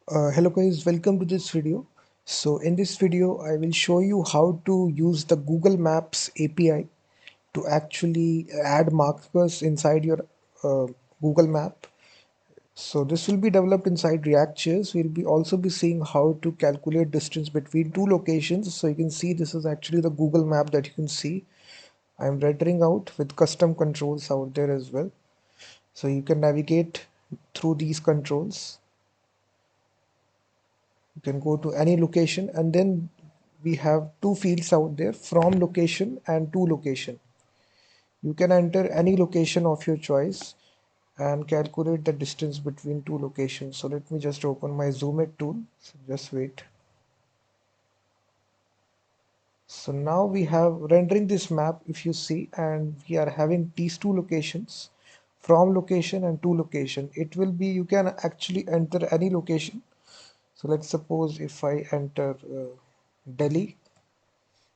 Hello guys, welcome to this video. So in this video, I will show you how to use the Google Maps API to actually add markers inside your uh, Google Map. So this will be developed inside React.js. We'll be also be seeing how to calculate distance between two locations. So you can see this is actually the Google Map that you can see. I'm rendering out with custom controls out there as well. So you can navigate through these controls. You can go to any location, and then we have two fields out there, from location and to location. You can enter any location of your choice and calculate the distance between two locations. So let me just open my zoom it tool. So just wait. So now we have rendering this map, if you see, and we are having these two locations, from location and to location. It will be, you can actually enter any location. So let's suppose if I enter Delhi,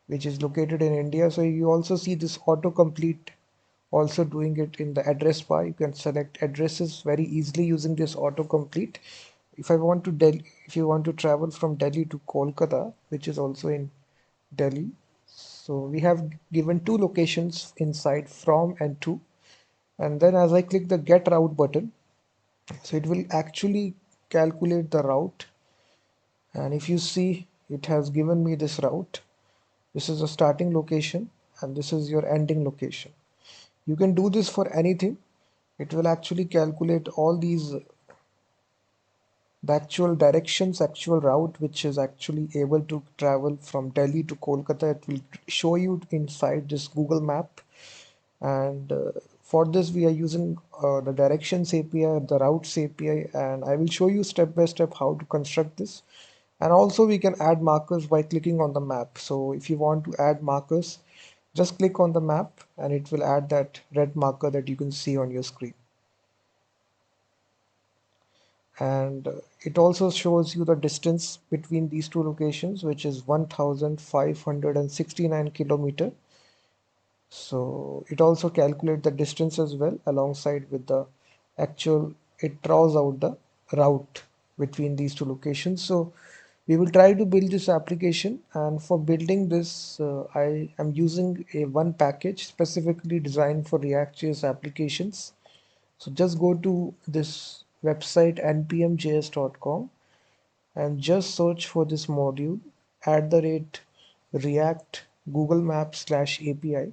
which is located in India. So you also see this autocomplete also doing it in the address bar. You can select addresses very easily using this autocomplete. If I want to Delhi, if you want to travel from Delhi to Kolkata, which is also in Delhi, so we have given two locations inside, from and to. And then as I click the get route button, so it will actually calculate the route. And if you see, it has given me this route. This is a starting location and this is your ending location. You can do this for anything. It will actually calculate all these, the actual directions, actual route, which is actually able to travel from Delhi to Kolkata. It will show you inside this Google Map. And for this, we are using the directions API, the routes API, and I will show you step by step how to construct this. And also we can add markers by clicking on the map. So if you want to add markers, just click on the map and it will add that red marker that you can see on your screen. And it also shows you the distance between these two locations, which is 1569 kilometer. So it also calculates the distance as well, alongside with the actual, it draws out the route between these two locations. So we will try to build this application, and for building this I am using a one package specifically designed for React.js applications. So just go to this website npmjs.com and just search for this module @react google maps /API.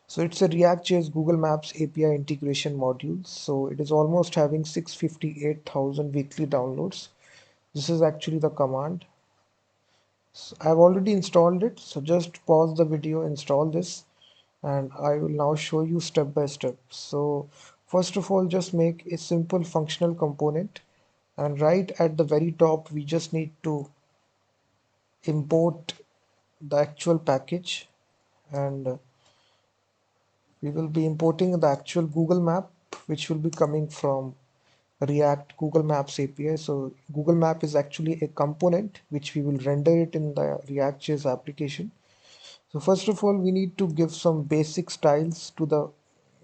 So it's a React.js Google Maps API integration module. So it is almost having 658,000 weekly downloads. This is actually the command. So I've already installed it. So just pause the video, install this, and I will now show you step by step. So first of all, just make a simple functional component, and right at the very top, we just need to import the actual package, and we will be importing the actual Google Map, which will be coming from React Google Maps API. So Google Map is actually a component which we will render it in the React.js application. So first of all, we need to give some basic styles to the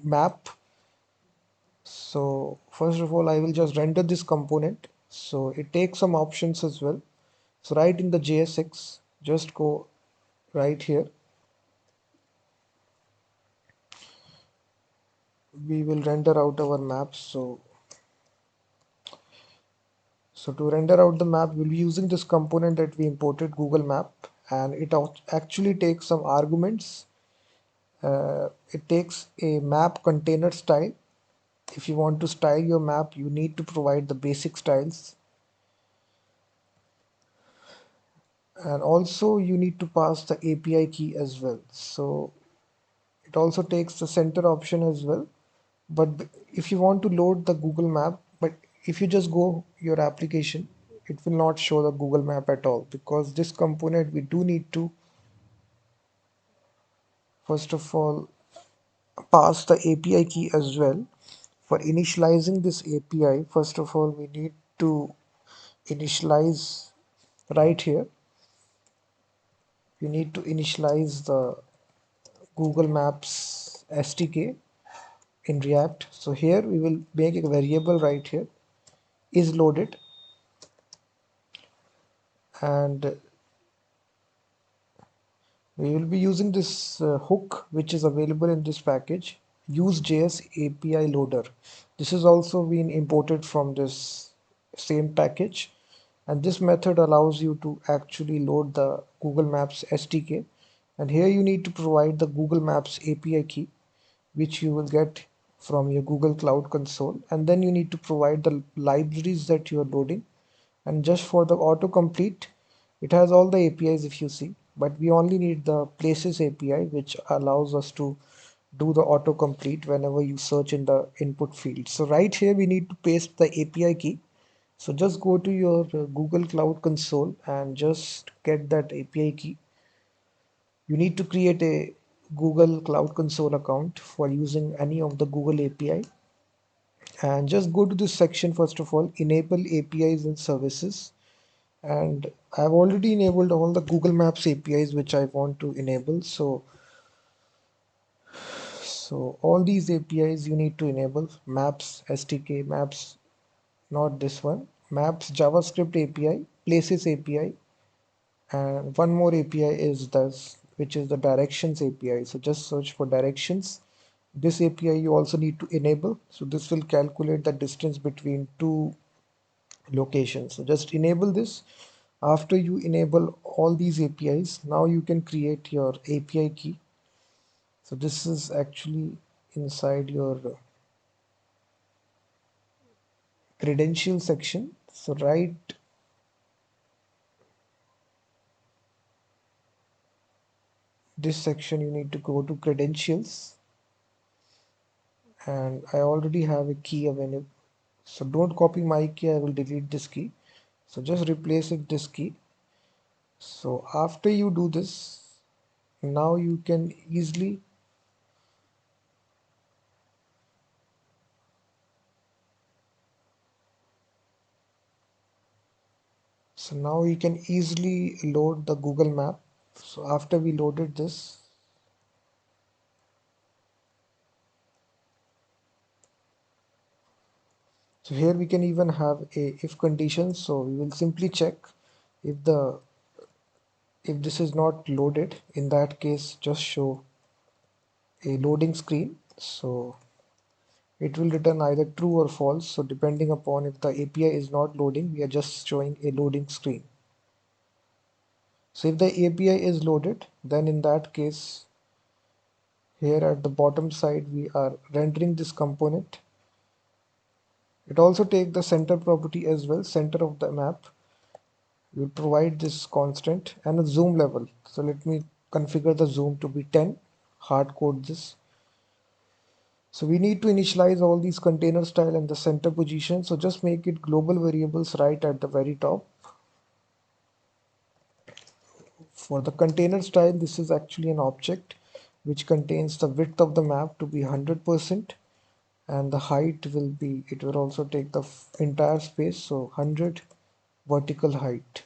map. So first of all, I will just render this component. So it takes some options as well. So right in the JSX, just go right here. We will render out our map. So to render out the map, we'll be using this component that we imported, Google Map, and it actually takes some arguments. It takes a map container style. If you want to style your map, you need to provide the basic styles, and also you need to pass the API key as well. So it also takes the center option as well. But if you want to load the Google Map, but if you just go your application, it will not show the Google Map at all, because this component we do need to first of all pass the API key as well. For initializing this API, first of all we need to initialize right here. We need to initialize the Google Maps SDK in React. So here we will make a variable right here, is loaded. and we will be using this hook which is available in this package, use.js API loader. This is also been imported from this same package, and this method allows you to actually load the Google Maps SDK. And here you need to provide the Google Maps API key, which you will get from your Google Cloud Console, and then you need to provide the libraries that you are loading. And just for the autocomplete, it has all the APIs if you see, but we only need the places API, which allows us to do the autocomplete whenever you search in the input field. So right here we need to paste the API key. So just go to your Google Cloud Console and just get that API key. You need to create a Google Cloud Console account for using any of the Google API, and just go to this section. First of all, enable APIs and services, and I've already enabled all the Google Maps APIs which I want to enable. So all these APIs you need to enable: Maps SDK, Maps, not this one, Maps JavaScript API, Places API, and one more API is this, which is the Directions API. So just search for directions. This API you also need to enable. So this will calculate the distance between two locations. So just enable this. After you enable all these APIs, now you can create your API key. So this is actually inside your credential section. So right this section you need to go to credentials, and I already have a key available. So don't copy my key, I will delete this key. So just replace it this key. So after you do this, now you can easily, so now you can easily load the Google Map. So after we loaded this, so here we can even have a if condition. So we will simply check if the if this is not loaded. In that case, just show a loading screen. So it will return either true or false. So depending upon if the API is not loading, we are just showing a loading screen. So if the API is loaded, then in that case, here at the bottom side, we are rendering this component. It also takes the center property as well, center of the map. We'll provide this constant and a zoom level. So let me configure the zoom to be 10, hard code this. So we need to initialize all these container style and the center position. So just make it global variables right at the very top. For the container style, this is actually an object which contains the width of the map to be 100%, and the height will be, it will also take the entire space, so 100 vertical height.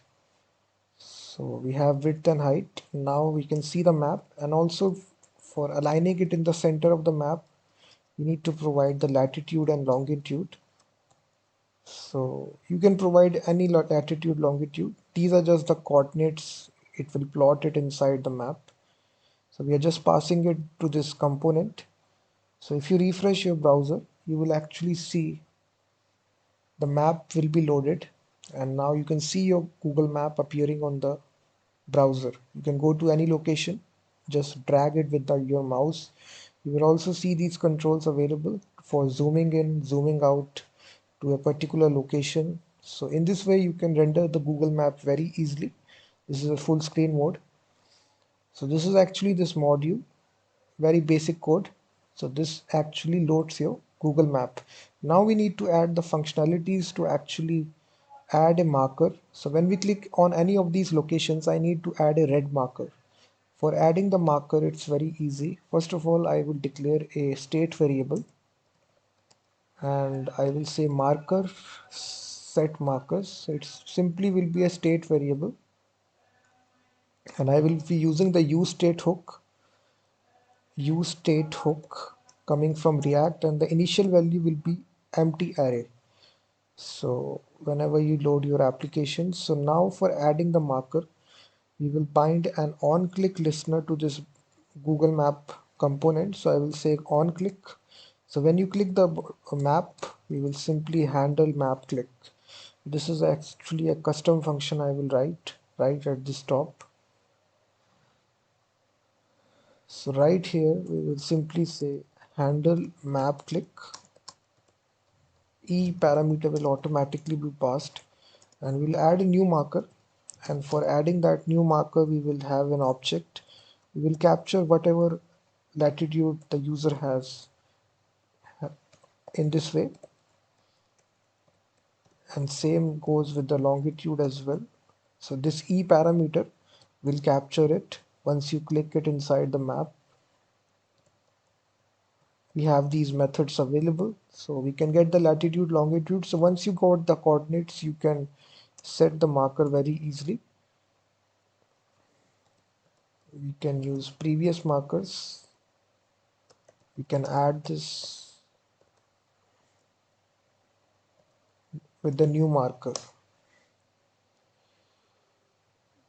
So we have width and height. Now we can see the map, and also for aligning it in the center of the map, you need to provide the latitude and longitude. So you can provide any latitude, longitude. These are just the coordinates. It will plot it inside the map. So we are just passing it to this component. So if you refresh your browser, you will actually see the map will be loaded, and now you can see your Google Map appearing on the browser. You can go to any location, just drag it with your mouse. You will also see these controls available for zooming in, zooming out to a particular location. So in this way you can render the Google Map very easily. This is a full screen mode. So this is actually this module, very basic code. So this actually loads your Google Map. Now we need to add the functionalities to actually add a marker. So when we click on any of these locations, I need to add a red marker. For adding the marker, it's very easy. First of all, I will declare a state variable, and I will say marker set markers. So it simply will be a state variable, and I will be using the use state hook coming from React, and the initial value will be empty array. So whenever you load your application, so now for adding the marker, we will bind an on-click listener to this Google Map component. So I will say on click. So when you click the map, we will simply handle map click. This is actually a custom function I will write right at this top. So right here, we will simply say handle map click. E parameter will automatically be passed, and we'll add a new marker. And for adding that new marker, we will have an object. We will capture whatever latitude the user has in this way, and same goes with the longitude as well. So this E parameter will capture it once you click it inside the map. We have these methods available, so we can get the latitude, longitude. So once you got the coordinates, you can set the marker very easily. We can use previous markers. We can add this with the new marker.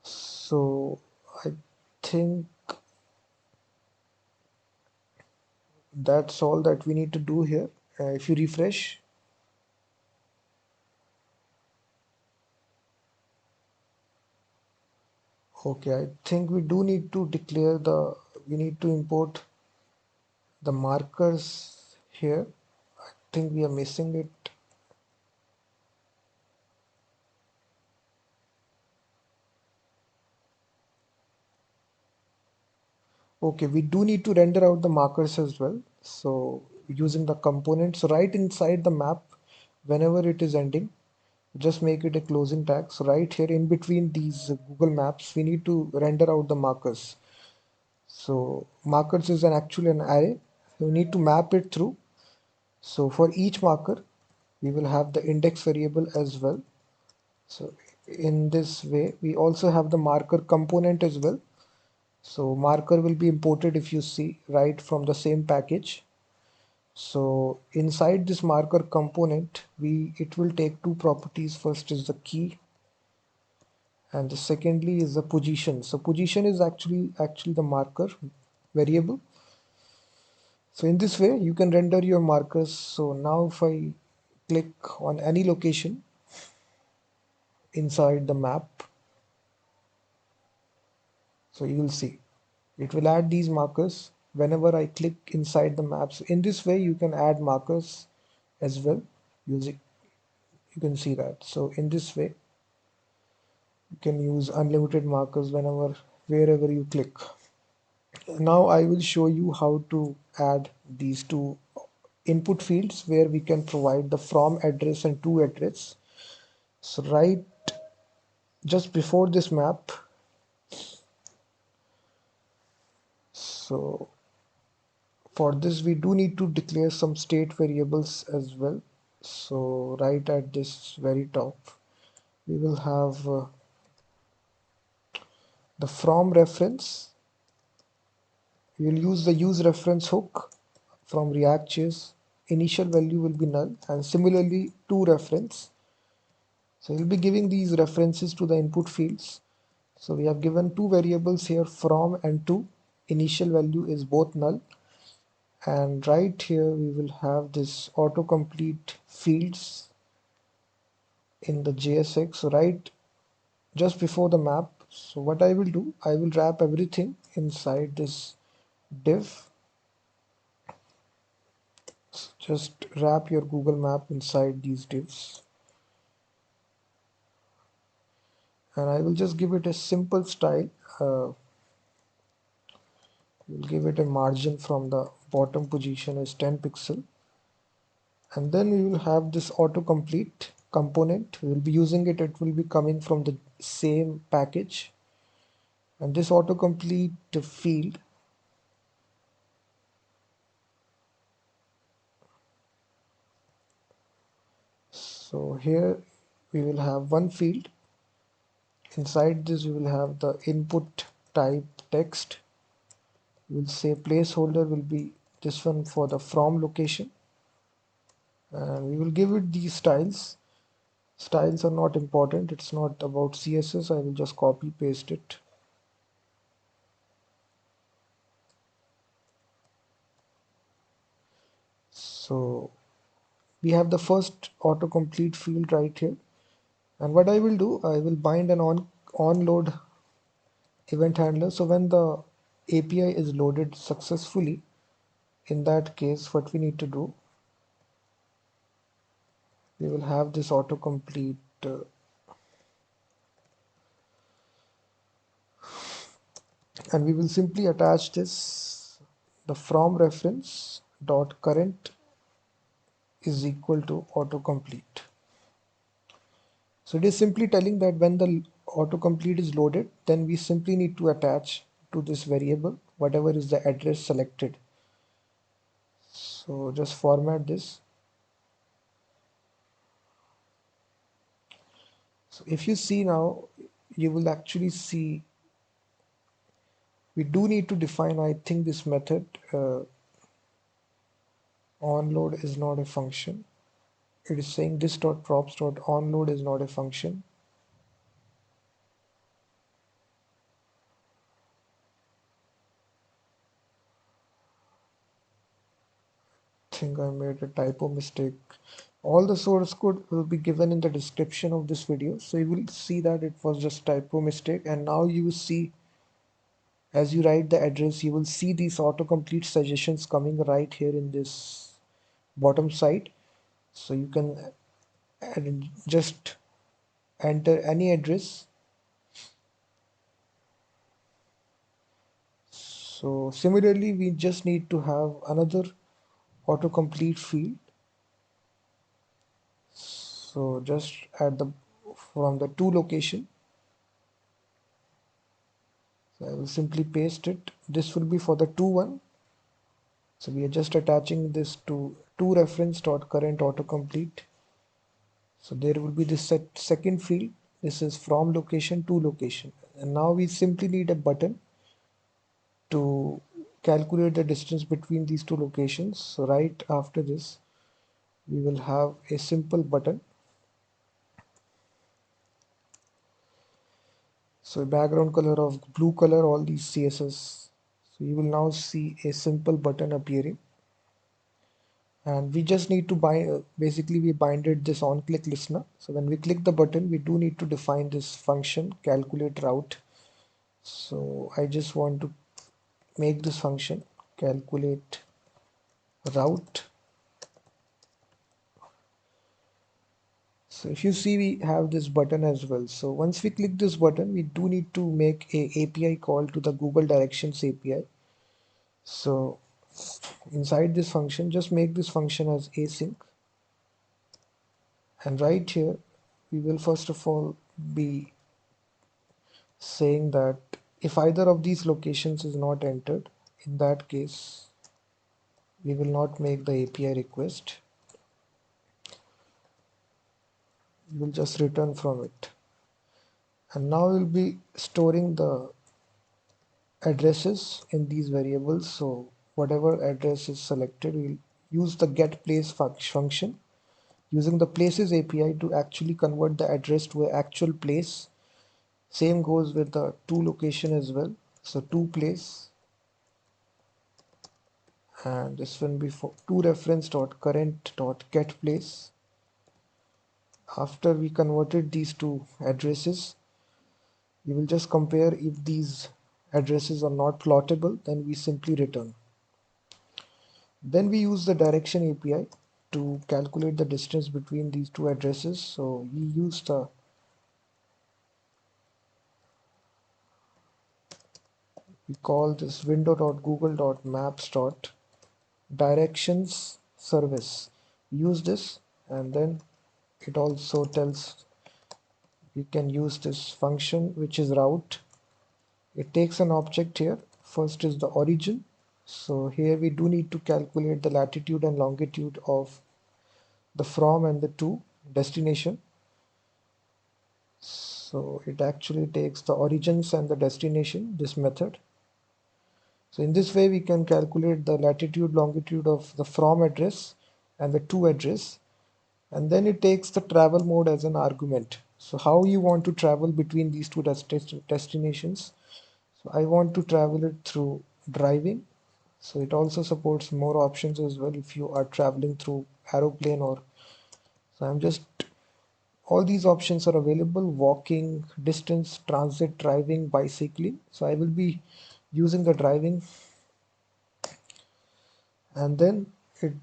So I think that's all that we need to do here. If you refresh, okay, I think we do need to we need to import the markers here. I think we are missing it. Okay, we do need to render out the markers as well. So using the components right inside the map, whenever it is ending, just make it a closing tag. So right here in between these Google Maps, we need to render out the markers. So markers is actually an array. We need to map it through. So for each marker, we will have the index variable as well. So in this way, we also have the marker component as well. So marker will be imported if you see right from the same package. So inside this marker component, it will take two properties. First is the key, and the secondly is the position. So position is actually the marker variable. So in this way, you can render your markers. So now if I click on any location inside the map, so you will see it will add these markers whenever I click inside the map. So in this way, you can add markers as well using, you can see that. So in this way, you can use unlimited markers wherever you click. Now I will show you how to add these two input fields where we can provide the from address and to address. So right just before this map, so for this we do need to declare some state variables as well. So right at this very top, we will have the from reference. We will use the use reference hook from React.js. Initial value will be null, and similarly to reference. So we'll be giving these references to the input fields. So we have given two variables here, from and to. Initial value is both null, and right here we will have this autocomplete fields in the JSX. So right just before the map. So what I will do, I will wrap everything inside this div. Just wrap your Google Map inside these divs, and I will just give it a simple style. We'll give it a margin from the bottom position as 10 pixel, and then we will have this autocomplete component. We will be using it. It will be coming from the same package, and this autocomplete field, so here we will have one field. Inside this we will have the input type text. We'll say placeholder will be this one for the from location, and we will give it these styles. Styles are not important, it's not about CSS. I will just copy paste it. So we have the first autocomplete field right here, and what I will do, I will bind an onload event handler. So when the API is loaded successfully, in that case what we need to do, we will have this autocomplete and we will simply attach this, the from reference dot current is equal to autocomplete. So it is simply telling that when the autocomplete is loaded, then we simply need to attach to this variable whatever is the address selected. So just format this. So if you see now, you will actually see we do need to define, I think, this method onload is not a function. It is saying this dot props dot onload is not a function. I think I made a typo mistake. All the source code will be given in the description of this video, so you will see that it was just typo mistake. And now you will see, as you write the address, you will see these autocomplete suggestions coming right here in this bottom side. So you can just enter any address. So similarly, we just need to have another autocomplete field. So just at the from the to location, so I will simply paste it. This will be for the to one. So we are just attaching this to reference dot current autocomplete. So there will be this second field. This is from location to location. And now we simply need a button to calculate the distance between these two locations. So right after this, we will have a simple button. So background color of blue color, all these CSS. So you will now see a simple button appearing. And we just need to basically we binded this on click listener. So when we click the button, we do need to define this function calculate route. So I just want to make this function calculate route. So if you see, we have this button as well. So once we click this button, we do need to make a API call to the Google Directions API. So inside this function, just make this function as async. And right here, we will first of all be saying that if either of these locations is not entered, in that case, we will not make the API request. We will just return from it. And now we'll be storing the addresses in these variables. So whatever address is selected, we'll use the get place function using the places API to actually convert the address to an actual place. Same goes with the to location as well. So to place, and this will be for to reference dot current dot get place. After we converted these two addresses, we will just compare if these addresses are not plottable, then we simply return. Then we use the direction API to calculate the distance between these two addresses. So we use we call this window.google.maps.directions service. Use this, and then it also tells we can use this function which is route. It takes an object here. First is the origin. So here we do need to calculate the latitude and longitude of the from and the to destination. So it actually takes the origins and the destination, this method. So in this way we can calculate the latitude, longitude of the from address and the to address. and then it takes the travel mode as an argument. So how you want to travel between these two destinations. So I want to travel it through driving. So it also supports more options as well if you are traveling through aeroplane or, so I'm just, all these options are available: walking, distance, transit, driving, bicycling. So I will be using the driving, and then it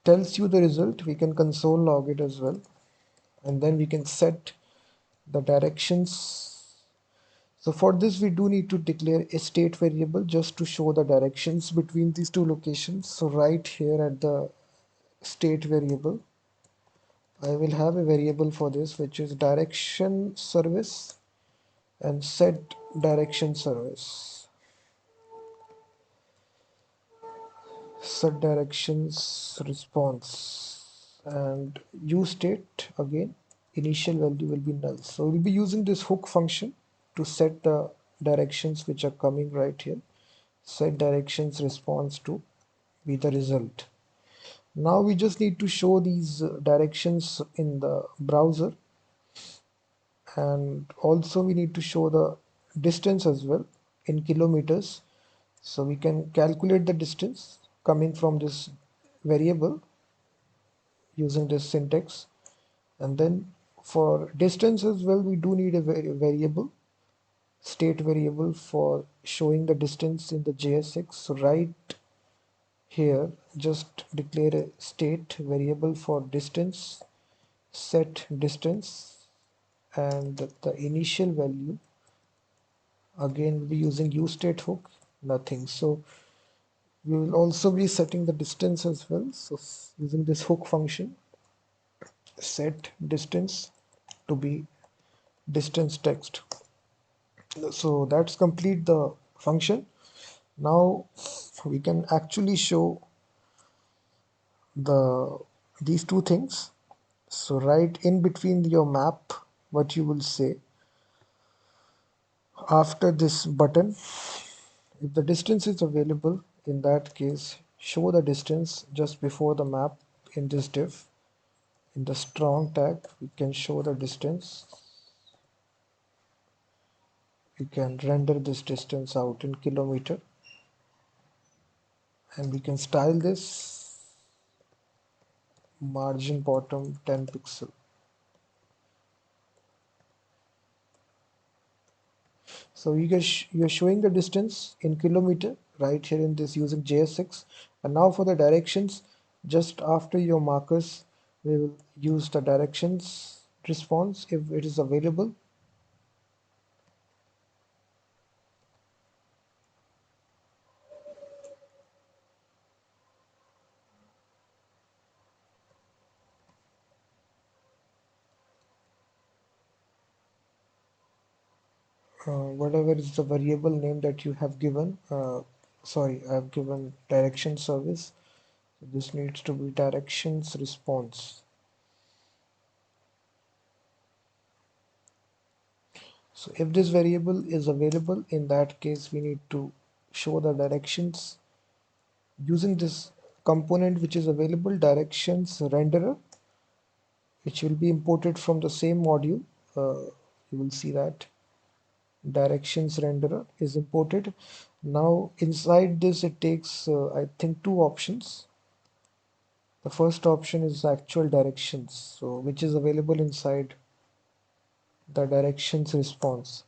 tells you the result. We can console log it as well, and then we can set the directions. So for this we do need to declare a state variable just to show the directions between these two locations. So right here at the state variable, I will have a variable for this, which is direction service, and set direction service. Set directions response, and use state again. Initial value will be null. So we'll be using this hook function to set the directions which are coming right here. Set directions response to be the result. Now we just need to show these directions in the browser, and also we need to show the distance as well in kilometers. So we can calculate the distance coming from this variable using this syntax. And then for distance as well, we do need a variable, state variable, for showing the distance in the JSX. So right here, just declare a state variable for distance, set distance, and the initial value. Again, we'll be using useState hook, nothing. So we will also be setting the distance as well. So using this hook function, set distance to be distance text. So that's complete the function. Now we can actually show the these two things. So right in between your map, what you will say after this button, if the distance is available, in that case show the distance just before the map in this div. In the strong tag we can show the distance. We can render this distance out in kilometer, and we can style this margin bottom 10 pixel. So you're showing the distance in kilometer right here in this using JSX. And now for the directions, just after your markers, we will use the directions response if it is available. Whatever is the variable name that you have given. Sorry, I have given direction service. So this needs to be directions response. So if this variable is available, in that case we need to show the directions using this component which is available, directions renderer, which will be imported from the same module. You will see that directions renderer is imported. Now inside this it takes I think two options. The first option is actual directions, so which is available inside the directions response.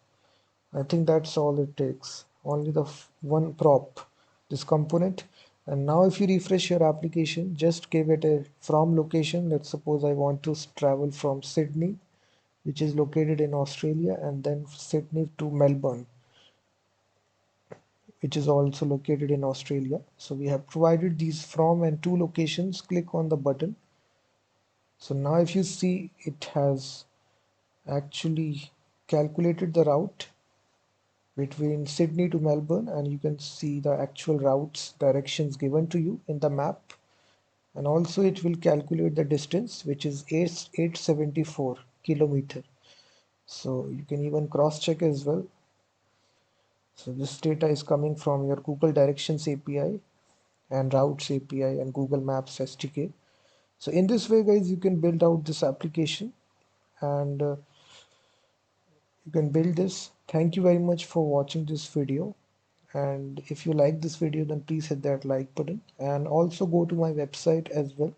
I think that's all it takes. Only the one prop, this component. And now if you refresh your application, just give it a from location. Let's suppose I want to travel from Sydney, which is located in Australia, and then Sydney to Melbourne, which is also located in Australia. So we have provided these from and to locations. Click on the button. So now if you see, it has actually calculated the route between Sydney to Melbourne, and you can see the actual routes directions given to you in the map. And also it will calculate the distance, which is 874 kilometer. So you can even cross check as well. So this data is coming from your Google Directions API and Routes API and Google Maps SDK. So in this way guys, you can build out this application, and you can build this. Thank you very much for watching this video, and if you like this video, then please hit that like button, and also go to my website as well,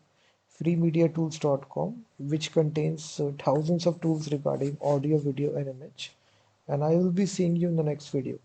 freemediatools.com, which contains thousands of tools regarding audio, video and image. And I will be seeing you in the next video.